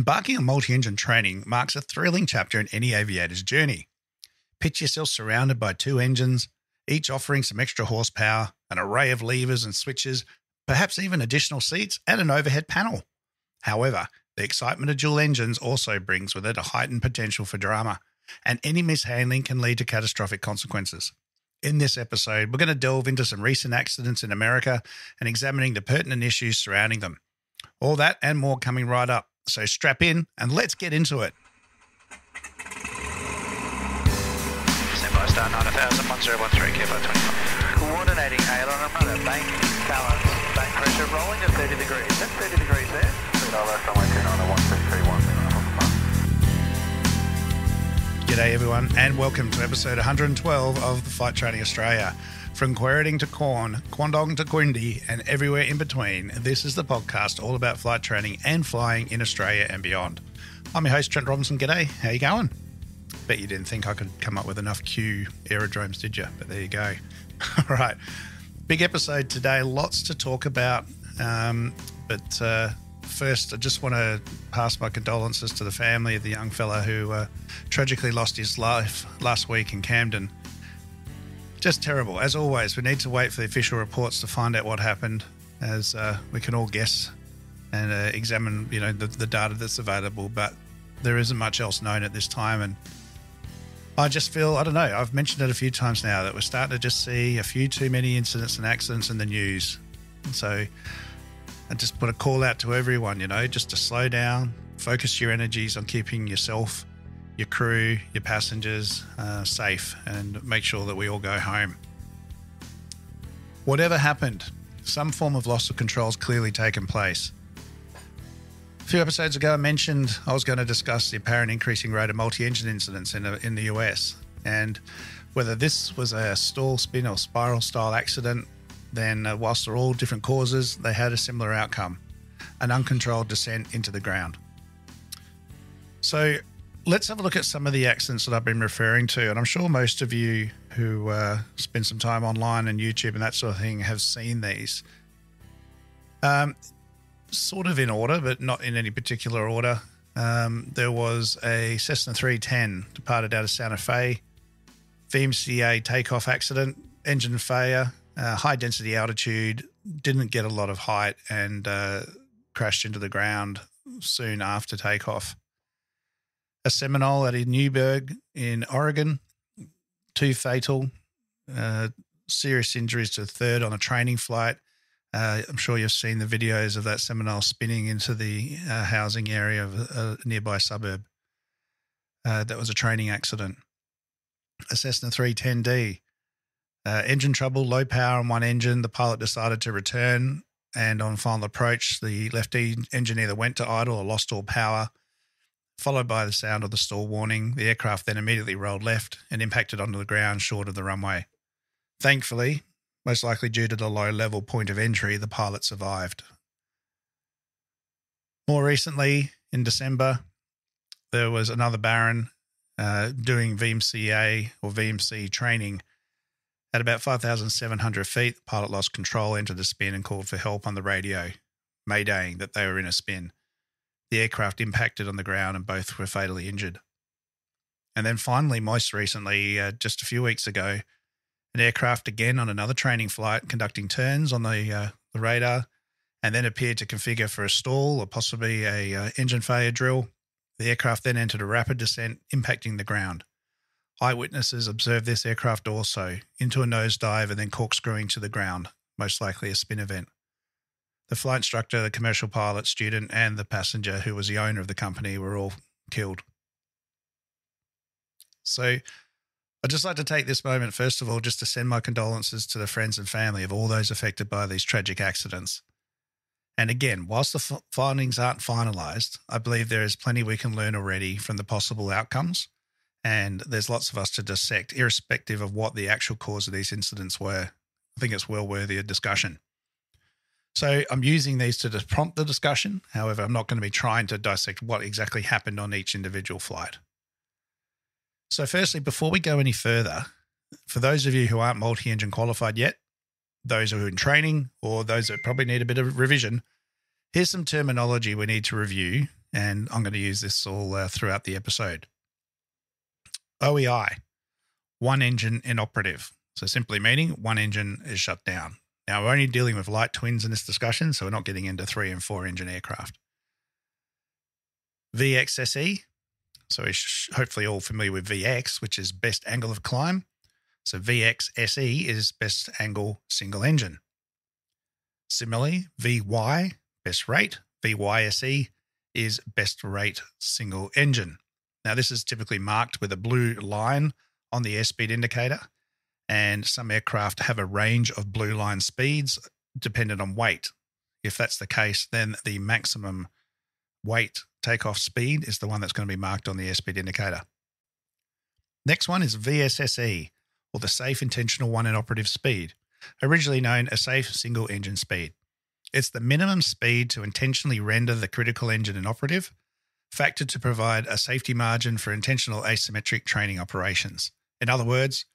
Embarking on multi-engine training marks a thrilling chapter in any aviator's journey. Picture yourself surrounded by two engines, each offering some extra horsepower, an array of levers and switches, perhaps even additional seats and an overhead panel. However, the excitement of dual engines also brings with it a heightened potential for drama, and any mishandling can lead to catastrophic consequences. In this episode, we're going to delve into some recent accidents in America and examining the pertinent issues surrounding them. All that and more coming right up. So strap in and let's get into it. Standby star 9000, 1013, Kilo 25. Coordinating aileron and rudder, bank, balance, bank pressure rolling to 30 degrees. That's 30 degrees there. 3 G'day everyone and welcome to episode 112 of the Flight Training Australia. From Queriting to Corn, Kwandong to Quindi and everywhere in between, this is the podcast all about flight training and flying in Australia and beyond. I'm your host Trent Robinson. G'day, how you going? Bet you didn't think I could come up with enough Q aerodromes, did you? But there you go. All right, big episode today, lots to talk about, but first, I just want to pass my condolences to the family of the young fella who tragically lost his life last week in Camden. Just terrible. As always, we need to wait for the official reports to find out what happened, as we can all guess and examine, the data that's available. But there isn't much else known at this time, and I just feel, I don't know, I've mentioned it a few times now that we're starting to just see a few too many incidents and accidents in the news. So I just put a call out to everyone, just to slow down, focus your energies on keeping yourself, your crew, your passengers safe, and make sure that we all go home. Whatever happened, some form of loss of control has clearly taken place. A few episodes ago, I mentioned I was going to discuss the apparent increasing rate of multi-engine incidents in the US, and whether this was a stall, spin, or spiral style accident. Then whilst they're all different causes, they had a similar outcome, an uncontrolled descent into the ground. So let's have a look at some of the accidents that I've been referring to. And I'm sure most of you who spend some time online and YouTube and that sort of thing have seen these. Sort of in order, but not in any particular order. There was a Cessna 310 departed out of Santa Fe, Vmca takeoff accident, engine failure, high density altitude, didn't get a lot of height and crashed into the ground soon after takeoff. A Seminole at Newberg in Oregon, 2 fatal, serious injuries to the third on a training flight. I'm sure you've seen the videos of that Seminole spinning into the housing area of a nearby suburb. That was a training accident. A Cessna 310D. Engine trouble, low power on one engine. The pilot decided to return, and on final approach, the left engine either went to idle or lost all power, followed by the sound of the stall warning. The aircraft then immediately rolled left and impacted onto the ground short of the runway. Thankfully, most likely due to the low-level point of entry, the pilot survived. More recently, in December, there was another Baron doing VMCA or VMC training. At about 5,700 feet, the pilot lost control, entered the spin and called for help on the radio, maydaying that they were in a spin. The aircraft impacted on the ground and both were fatally injured. And then finally, most recently, just a few weeks ago, an aircraft again on another training flight conducting turns on the radar and then appeared to configure for a stall or possibly a engine failure drill. The aircraft then entered a rapid descent, impacting the ground. Eyewitnesses observed this aircraft also into a nosedive and then corkscrewing to the ground, most likely a spin event. The flight instructor, the commercial pilot, student, and the passenger, who was the owner of the company, were all killed. So I'd just like to take this moment, first of all, just to send my condolences to the friends and family of all those affected by these tragic accidents. And again, whilst the findings aren't finalised, I believe there is plenty we can learn already from the possible outcomes. And there's lots of us to dissect, irrespective of what the actual cause of these incidents were. I think it's well worthy of discussion. So I'm using these to prompt the discussion. However, I'm not going to be trying to dissect what exactly happened on each individual flight. So firstly, before we go any further, for those of you who aren't multi-engine qualified yet, those who are in training or those that probably need a bit of revision, here's some terminology we need to review and I'm going to use this all throughout the episode. OEI, one engine inoperative. So simply meaning one engine is shut down. Now, we're only dealing with light twins in this discussion, so we're not getting into 3 and 4 engine aircraft. VXSE, so we're hopefully all familiar with VX, which is best angle of climb. So VXSE is best angle single engine. Similarly, VY, best rate. VYSE is best rate single engine. Now, this is typically marked with a blue line on the airspeed indicator, and some aircraft have a range of blue line speeds dependent on weight. If that's the case, then the maximum weight takeoff speed is the one that's going to be marked on the airspeed indicator. Next one is VSSE, or the safe intentional one inoperative speed, originally known as safe single engine speed. It's the minimum speed to intentionally render the critical engine inoperative, factored to provide a safety margin for intentional asymmetric training operations. In other words,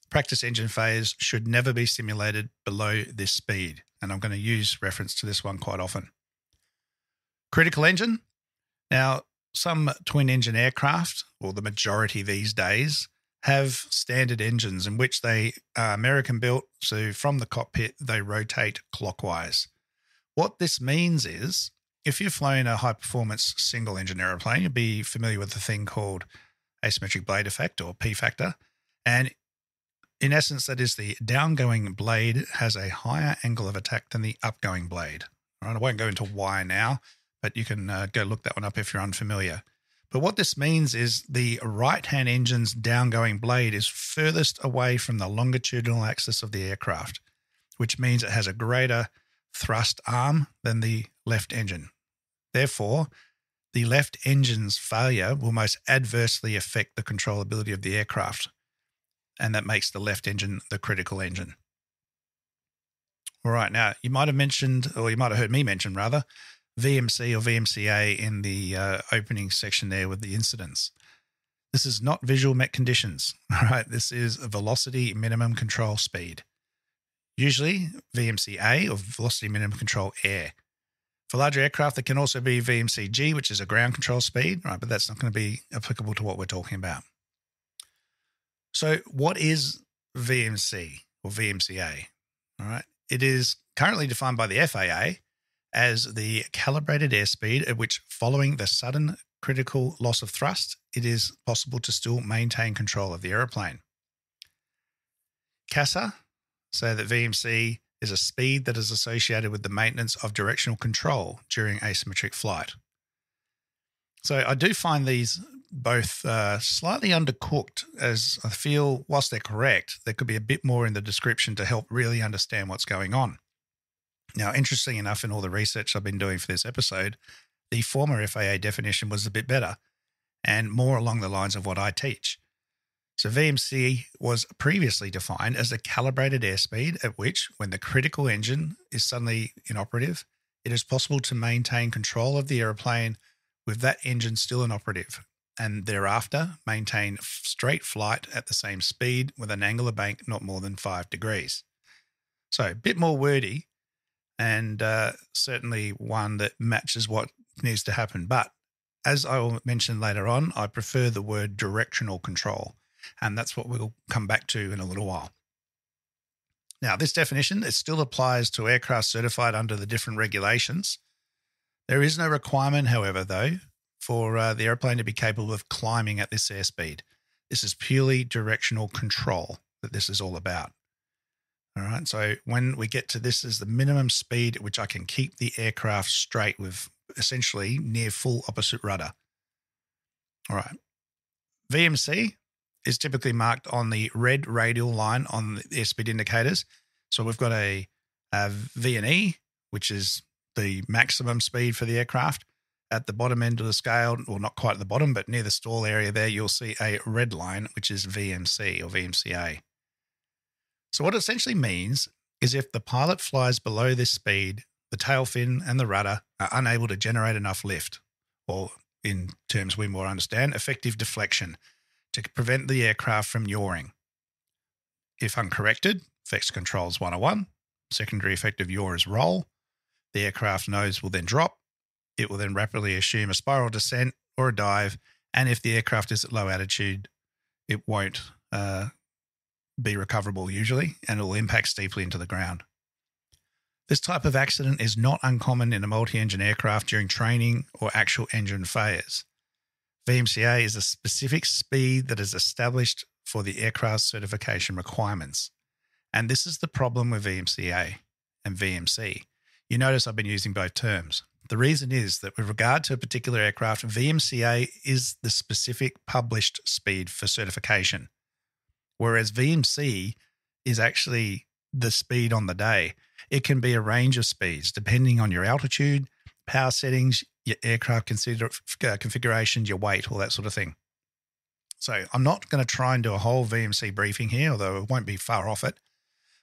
practice engine phase should never be simulated below this speed, and I'm going to use reference to this one quite often. Critical engine. Now, some twin engine aircraft, or the majority these days, have standard engines in which they are American built, so from the cockpit they rotate clockwise. What this means is, if you've flown a high-performance single-engine aeroplane, you'll be familiar with a thing called asymmetric blade effect, or P factor, and in essence, that is the downgoing blade has a higher angle of attack than the upgoing blade. All right, I won't go into why now, but you can go look that one up if you're unfamiliar. But what this means is the right-hand engine's downgoing blade is furthest away from the longitudinal axis of the aircraft, which means it has a greater thrust arm than the left engine. Therefore, the left engine's failure will most adversely affect the controllability of the aircraft, and that makes the left engine the critical engine. All right, now you might have mentioned, or you might have heard me mention rather, VMC or VMCA in the opening section there with the incidents. This is not visual met conditions, all right? This is a velocity minimum control speed. Usually VMCA, or velocity minimum control air. For larger aircraft, there can also be VMCG, which is a ground control speed, right? But that's not going to be applicable to what we're talking about. So what is VMC or VMCA? All right. It is currently defined by the FAA as the calibrated airspeed at which, following the sudden critical loss of thrust, it is possible to still maintain control of the aeroplane. CASA say that VMC is a speed that is associated with the maintenance of directional control during asymmetric flight. So I do find these both slightly undercooked, as I feel whilst they're correct, there could be a bit more in the description to help really understand what's going on. Now, interestingly enough, in all the research I've been doing for this episode, the former FAA definition was a bit better and more along the lines of what I teach. So VMC was previously defined as the calibrated airspeed at which, when the critical engine is suddenly inoperative, it is possible to maintain control of the aeroplane with that engine still inoperative, and thereafter maintain straight flight at the same speed with an angle of bank not more than 5 degrees. So a bit more wordy, and certainly one that matches what needs to happen. But as I will mention later on, I prefer the word directional control, and that's what we'll come back to in a little while. Now, this definition, it still applies to aircraft certified under the different regulations. There is no requirement, however, though, for the airplane to be capable of climbing at this airspeed. This is purely directional control that this is all about. All right, so when we get to this is the minimum speed at which I can keep the aircraft straight with essentially near full opposite rudder. All right, VMC is typically marked on the red radial line on the airspeed indicators. So we've got a V&E, which is the maximum speed for the aircraft. At the bottom end of the scale, or not quite at the bottom, but near the stall area there, you'll see a red line, which is VMC or VMCA. So what it essentially means is if the pilot flies below this speed, the tail fin and the rudder are unable to generate enough lift, or in terms we more understand, effective deflection, to prevent the aircraft from yawing. If uncorrected, effects controls 101, secondary effect of yaw is roll, the aircraft nose will then drop, it will then rapidly assume a spiral descent or a dive. And if the aircraft is at low altitude, it won't be recoverable usually, and it will impact steeply into the ground. This type of accident is not uncommon in a multi-engine aircraft during training or actual engine failures. Vmca is a specific speed that is established for the aircraft certification requirements. And this is the problem with Vmca and VMC. You notice I've been using both terms. The reason is that with regard to a particular aircraft, VMCA is the specific published speed for certification, whereas VMC is actually the speed on the day. It can be a range of speeds depending on your altitude, power settings, your aircraft configurations, your weight, all that sort of thing. So I'm not going to try and do a whole VMC briefing here, although it won't be far off it.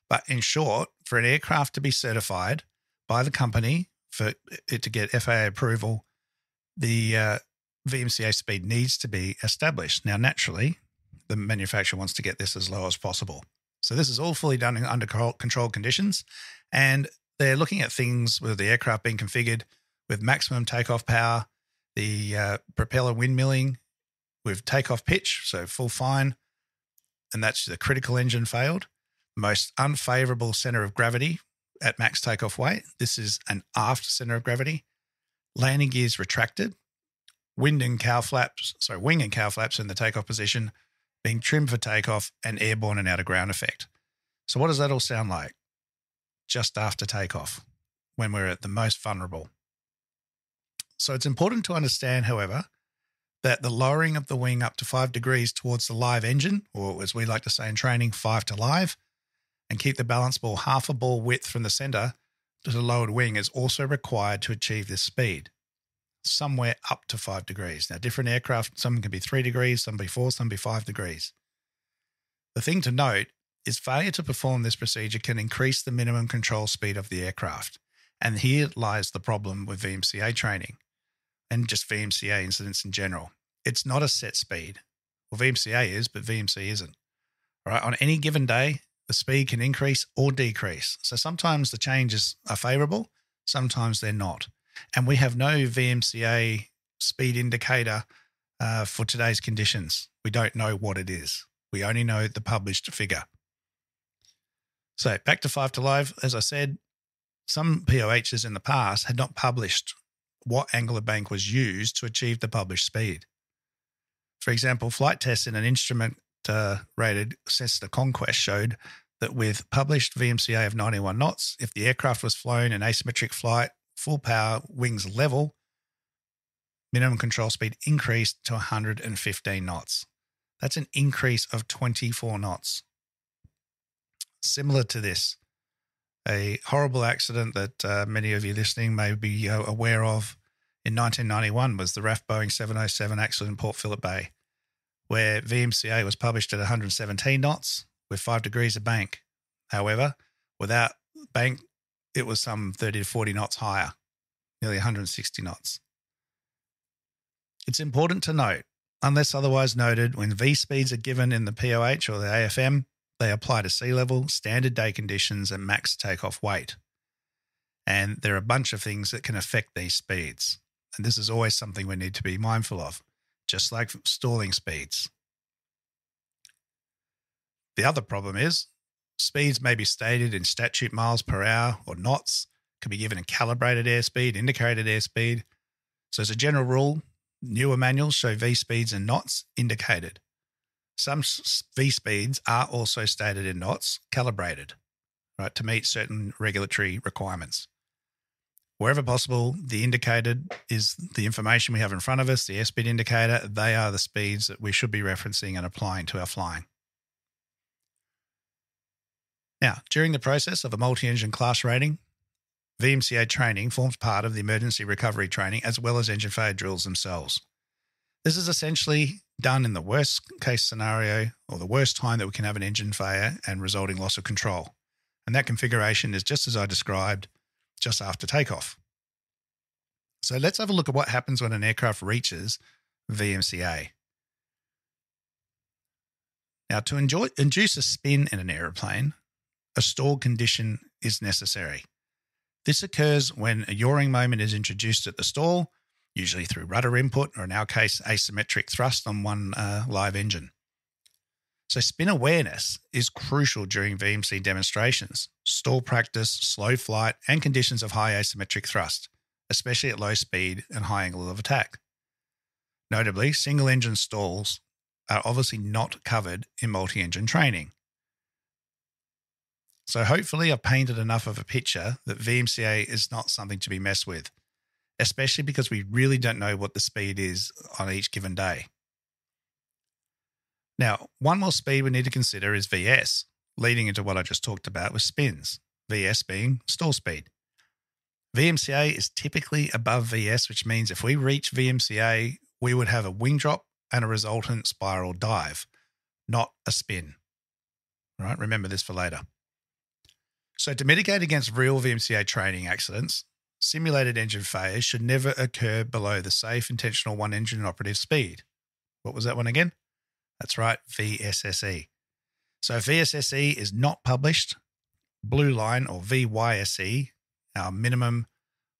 But in short, for an aircraft to be certified by the company, for it to get FAA approval, the VMCA speed needs to be established. Now, naturally, the manufacturer wants to get this as low as possible. So this is all fully done under controlled conditions, and they're looking at things with the aircraft being configured with maximum takeoff power, the propeller windmilling with takeoff pitch, so full fine, and that's the critical engine failed. Most unfavorable center of gravity at max takeoff weight. This is an aft center of gravity. Landing gears retracted. Wing and cow flaps in the takeoff position, being trimmed for takeoff, and airborne and out of ground effect. So what does that all sound like? Just after takeoff, when we're at the most vulnerable. So it's important to understand, however, that the lowering of the wing up to 5 degrees towards the live engine, or as we like to say in training, 5 to live, and keep the balance ball half a ball width from the center to the lowered wing is also required to achieve this speed, somewhere up to 5 degrees. Now, different aircraft, some can be 3 degrees, some be 4, some be 5 degrees. The thing to note is failure to perform this procedure can increase the minimum control speed of the aircraft. And here lies the problem with VMCA training and just VMCA incidents in general. It's not a set speed. Well, VMCA is, but VMC isn't. All right, on any given day, the speed can increase or decrease. So sometimes the changes are favorable, sometimes they're not. And we have no VMCA speed indicator for today's conditions. We don't know what it is. We only know the published figure. So back to 5 to live, as I said, some POHs in the past had not published what angle of bank was used to achieve the published speed. For example, flight tests in an instrument rated Cessna Conquest showed that with published VMCA of 91 knots, if the aircraft was flown in asymmetric flight, full power, wings level, minimum control speed increased to 115 knots. That's an increase of 24 knots. Similar to this, a horrible accident that many of you listening may be aware of in 1991 was the RAF Boeing 707 accident in Port Phillip Bay, where VMCA was published at 117 knots with 5 degrees of bank. However, without bank, it was some 30 to 40 knots higher, nearly 160 knots. It's important to note, unless otherwise noted, when V speeds are given in the POH or the AFM, they apply to sea level, standard day conditions, and max takeoff weight. And there are a bunch of things that can affect these speeds. And this is always something we need to be mindful of, just like stalling speeds. The other problem is speeds may be stated in statute miles per hour or knots, can be given a calibrated airspeed, indicated airspeed. So as a general rule, newer manuals show V speeds and knots indicated. Some V speeds are also stated in knots, calibrated, right, to meet certain regulatory requirements. Wherever possible, the indicated is the information we have in front of us, the airspeed indicator. They are the speeds that we should be referencing and applying to our flying. Now, during the process of a multi-engine class rating, VMCA training forms part of the emergency recovery training as well as engine failure drills themselves. This is essentially done in the worst case scenario or the worst time that we can have an engine failure and resulting loss of control. And that configuration is just as I described, just after takeoff. So let's have a look at what happens when an aircraft reaches VMCA. Now, to induce a spin in an aeroplane, a stall condition is necessary. This occurs when a yawing moment is introduced at the stall, usually through rudder input, or in our case, asymmetric thrust on one live engine. So spin awareness is crucial during VMC demonstrations, stall practice, slow flight, and conditions of high asymmetric thrust, especially at low speed and high angle of attack. Notably, single engine stalls are obviously not covered in multi-engine training. So hopefully I've painted enough of a picture that VMCA is not something to be messed with, especially because we really don't know what the speed is on each given day. Now, one more speed we need to consider is VS, leading into what I just talked about with spins, VS being stall speed. VMCA is typically above VS, which means if we reach VMCA, we would have a wing drop and a resultant spiral dive, not a spin. All right, remember this for later. So to mitigate against real VMCA training accidents, simulated engine failures should never occur below the safe intentional one engine operative speed. What was that one again? That's right, VSSE. So if VSSE is not published, blue line or VYSE, our minimum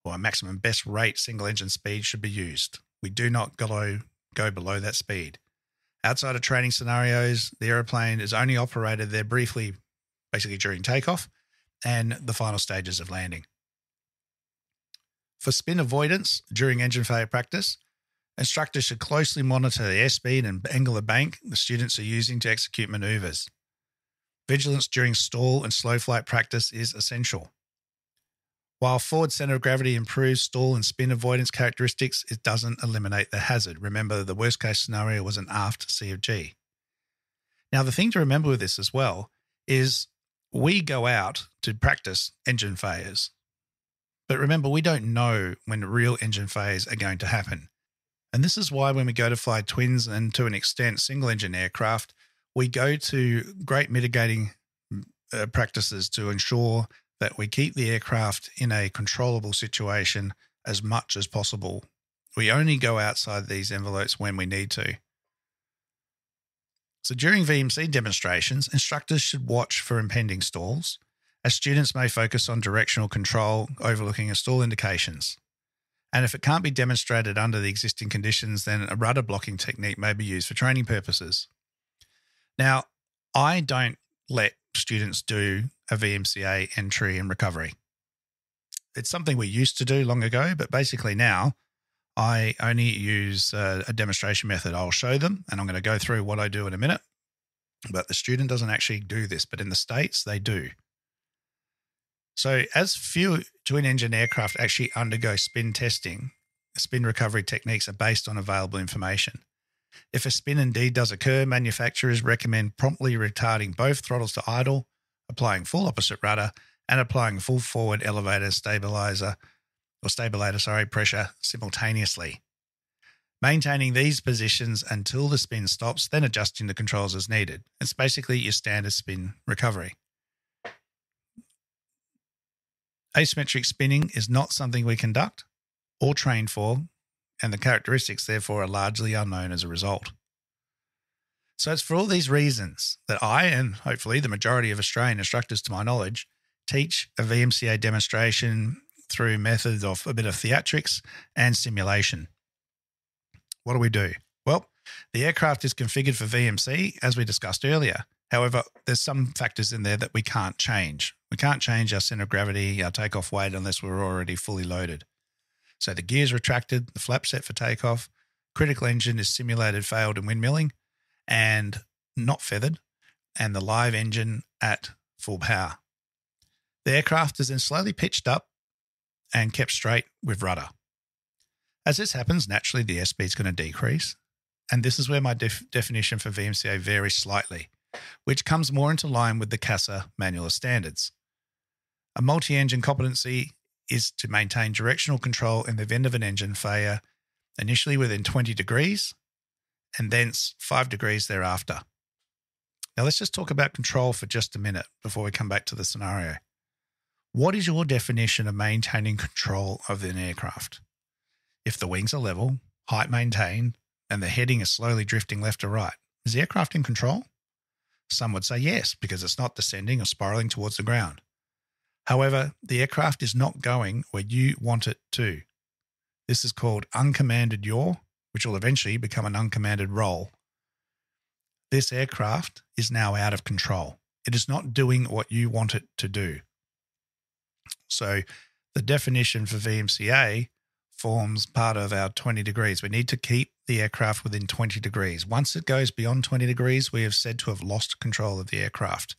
or maximum best rate single engine speed should be used. We do not go below that speed. Outside of training scenarios, the aeroplane is only operated there briefly, basically during takeoff and the final stages of landing. For spin avoidance during engine failure practice, instructors should closely monitor the airspeed and angle of bank the students are using to execute maneuvers. Vigilance during stall and slow flight practice is essential. While forward center of gravity improves stall and spin avoidance characteristics, it doesn't eliminate the hazard. Remember, the worst case scenario was an aft C of G. Now, the thing to remember with this as well is we go out to practice engine failures. But remember, we don't know when real engine failures are going to happen. And this is why when we go to fly twins and to an extent single engine aircraft, we go to great mitigating practices to ensure that we keep the aircraft in a controllable situation as much as possible. We only go outside these envelopes when we need to. So during VMC demonstrations, instructors should watch for impending stalls, as students may focus on directional control, overlooking a stall indications. And if it can't be demonstrated under the existing conditions, then a rudder blocking technique may be used for training purposes. Now, I don't let students do a VMCA entry and recovery. It's something we used to do long ago, but basically now I only use a demonstration method. I'll show them, and I'm going to go through what I do in a minute, but the student doesn't actually do this, but in the States, they do. So as few twin-engine aircraft actually undergo spin testing, spin recovery techniques are based on available information. If a spin indeed does occur, manufacturers recommend promptly retarding both throttles to idle, applying full opposite rudder, and applying full forward elevator stabilizer pressure simultaneously. Maintaining these positions until the spin stops, then adjusting the controls as needed. It's basically your standard spin recovery. Asymmetric spinning is not something we conduct or train for, and the characteristics therefore are largely unknown as a result. So it's for all these reasons that I, and hopefully the majority of Australian instructors to my knowledge, teach a VMCA demonstration through methods of a bit of theatrics and simulation. What do? Well, the aircraft is configured for VMC, as we discussed earlier. However, there's some factors in there that we can't change. We can't change our center of gravity, our takeoff weight, unless we're already fully loaded. So the gear's retracted, the flap set for takeoff, critical engine is simulated failed in windmilling and not feathered, and the live engine at full power. The aircraft is then slowly pitched up and kept straight with rudder. As this happens, naturally the airspeed is going to decrease, and this is where my definition for VMCA varies slightly, which comes more into line with the CASA manual of standards. A multi-engine competency is to maintain directional control in the event of an engine failure, initially within 20 degrees, and thence 5 degrees thereafter. Now let's just talk about control for just a minute before we come back to the scenario. What is your definition of maintaining control of an aircraft? If the wings are level, height maintained, and the heading is slowly drifting left or right, is the aircraft in control? Some would say yes, because it's not descending or spiraling towards the ground. However, the aircraft is not going where you want it to. This is called uncommanded yaw, which will eventually become an uncommanded roll. This aircraft is now out of control. It is not doing what you want it to do. So the definition for VMCA forms part of our 20 degrees. We need to keep the aircraft within 20 degrees. Once it goes beyond 20 degrees, we have said to have lost control of the aircraft,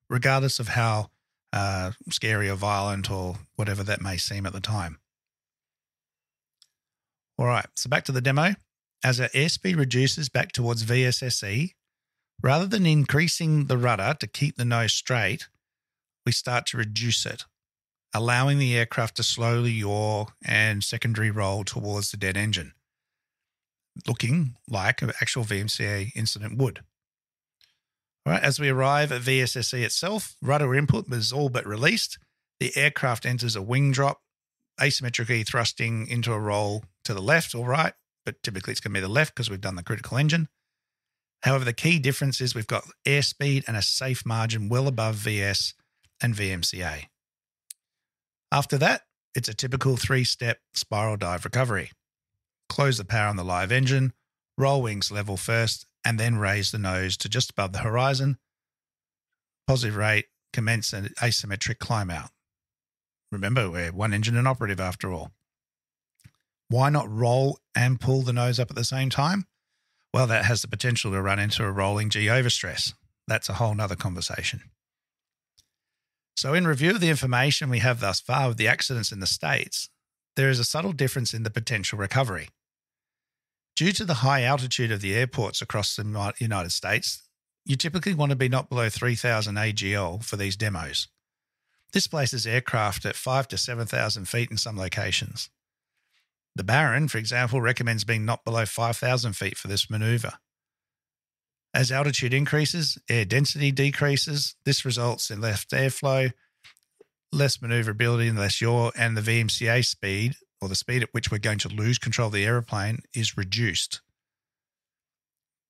regardless of how scary or violent or whatever that may seem at the time. All right, so back to the demo. As our airspeed reduces back towards VSSE, rather than increasing the rudder to keep the nose straight, we start to reduce it, allowing the aircraft to slowly yaw and secondary roll towards the dead engine, looking like an actual VMCA incident would. All right, as we arrive at VSSE itself, rudder input is all but released. The aircraft enters a wing drop, asymmetrically thrusting into a roll to the left or right, but typically it's going to be the left because we've done the critical engine. However, the key difference is we've got airspeed and a safe margin well above VS and VMCA. After that, it's a typical 3-step spiral dive recovery. Close the power on the live engine, roll wings level first, and then raise the nose to just above the horizon. Positive rate, commence an asymmetric climb out. Remember, we're one engine and operative after all. Why not roll and pull the nose up at the same time? Well, that has the potential to run into a rolling G overstress. That's a whole nother conversation. So in review of the information we have thus far with the accidents in the States, there is a subtle difference in the potential recovery. Due to the high altitude of the airports across the United States, you typically want to be not below 3,000 AGL for these demos. This places aircraft at 5,000 to 7,000 feet in some locations. The Baron, for example, recommends being not below 5,000 feet for this maneuver. As altitude increases, air density decreases. This results in less airflow, less maneuverability and less yaw, and the VMCA speed, or the speed at which we're going to lose control of the aeroplane, is reduced.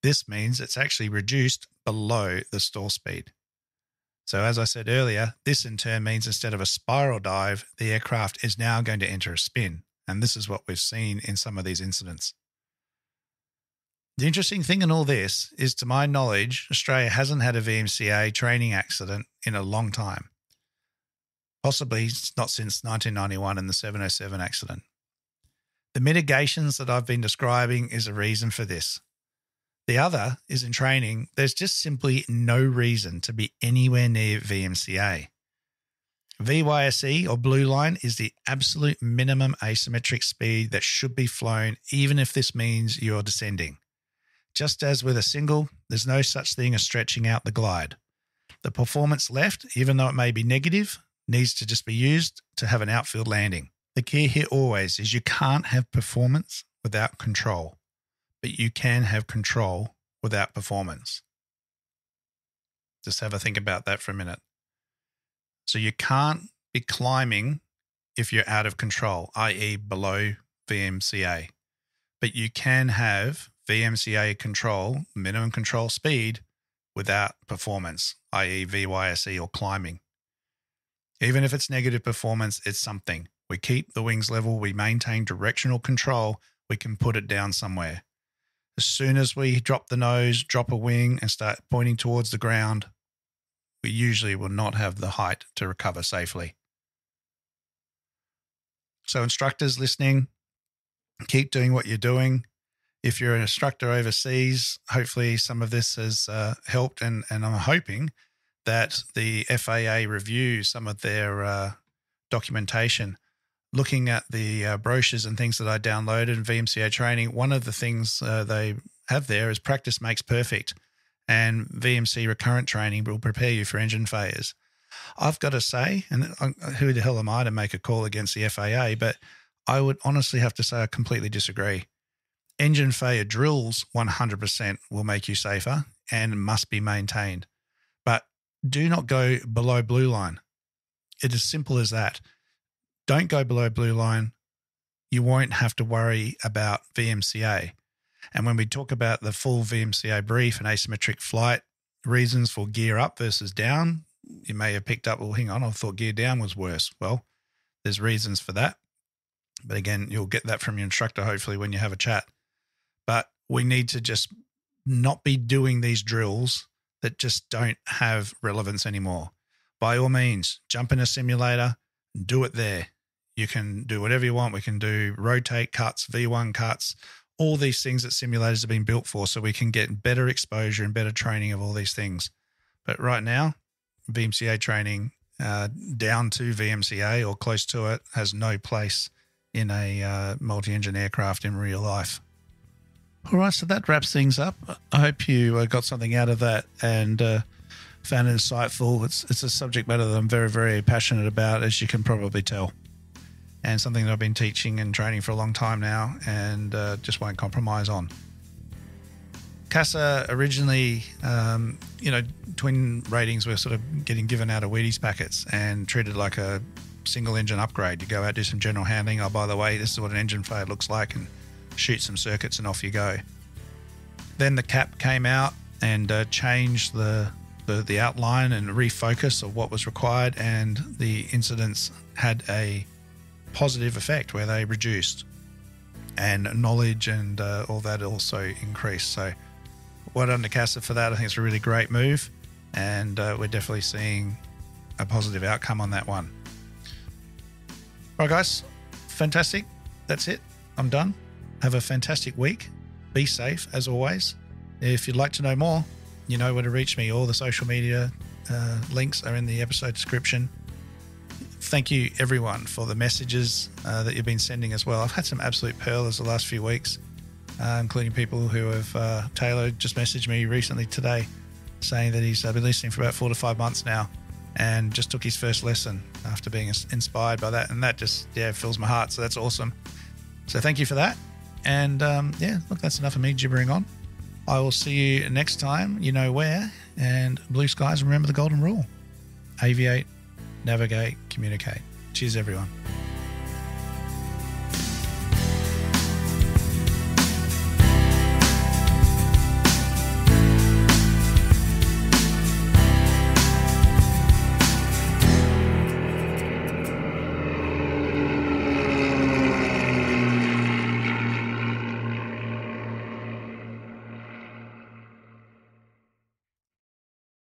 This means it's actually reduced below the stall speed. So as I said earlier, this in turn means instead of a spiral dive, the aircraft is now going to enter a spin. And this is what we've seen in some of these incidents. The interesting thing in all this is, to my knowledge, Australia hasn't had a VMCA training accident in a long time. Possibly not since 1991 and the 707 accident. The mitigations that I've been describing is a reason for this. The other is in training, there's just simply no reason to be anywhere near VMCA. VYSE or blue line is the absolute minimum asymmetric speed that should be flown, even if this means you're descending. Just as with a single, there's no such thing as stretching out the glide. The performance left, even though it may be negative, needs to just be used to have an outfield landing. The key here always is you can't have performance without control, but you can have control without performance. Just have a think about that for a minute. So you can't be climbing if you're out of control, i.e. below VMCA. But you can have VMCA control, minimum control speed, without performance, i.e. VYSE or climbing. Even if it's negative performance, it's something. We keep the wings level, we maintain directional control, we can put it down somewhere. As soon as we drop the nose, drop a wing and start pointing towards the ground, we usually will not have the height to recover safely. So instructors listening, keep doing what you're doing. If you're an instructor overseas, hopefully some of this has helped, and I'm hoping that the FAA review some of their documentation. Looking at the brochures and things that I downloaded in VMCA training, one of the things they have there is practice makes perfect. And VMC recurrent training will prepare you for engine failures. I've got to say, and who the hell am I to make a call against the FAA, but I would honestly have to say I completely disagree. Engine failure drills 100% will make you safer and must be maintained. But do not go below blue line. It is simple as that. Don't go below blue line. You won't have to worry about VMCA. And when we talk about the full VMCA brief and asymmetric flight reasons for gear up versus down, you may have picked up, well, hang on, I thought gear down was worse. Well, there's reasons for that. But again, you'll get that from your instructor, hopefully, when you have a chat. But we need to just not be doing these drills that just don't have relevance anymore. By all means, jump in a simulator, do it there. You can do whatever you want. We can do rotate cuts, V1 cuts, all these things that simulators have been built for, so we can get better exposure and better training of all these things. But right now, Vmca training down to Vmca or close to it has no place in a multi-engine aircraft in real life. All right, so that wraps things up. I hope you got something out of that and found it insightful. It's a subject matter that I'm very, very passionate about, as you can probably tell, and something that I've been teaching and training for a long time now and just won't compromise on. CASA originally, twin ratings were sort of getting given out of Wheaties packets and treated like a single engine upgrade. You go out, do some general handling. Oh, by the way, this is what an engine failure looks like, and shoot some circuits and off you go. Then the cap came out and changed the outline and refocus of what was required, and the incidents had a positive effect where they reduced, and knowledge and all that also increased. So well done to CASA for that. I think it's a really great move, and we're definitely seeing a positive outcome on that one. All right, guys, fantastic. That's it. I'm done. Have a fantastic week. Be safe, as always. If you'd like to know more, you know where to reach me. All the social media links are in the episode description. Thank you, everyone, for the messages that you've been sending as well. I've had some absolute pearlers the last few weeks, including people who have... Taylor just messaged me recently today saying that he's been listening for about 4 to 5 months now and just took his first lesson after being inspired by that. And that just, fills my heart. So that's awesome. So thank you for that. And look, that's enough of me gibbering on. I will see you next time, you know where. And blue skies, remember the golden rule. Aviate, navigate, communicate. Cheers, everyone.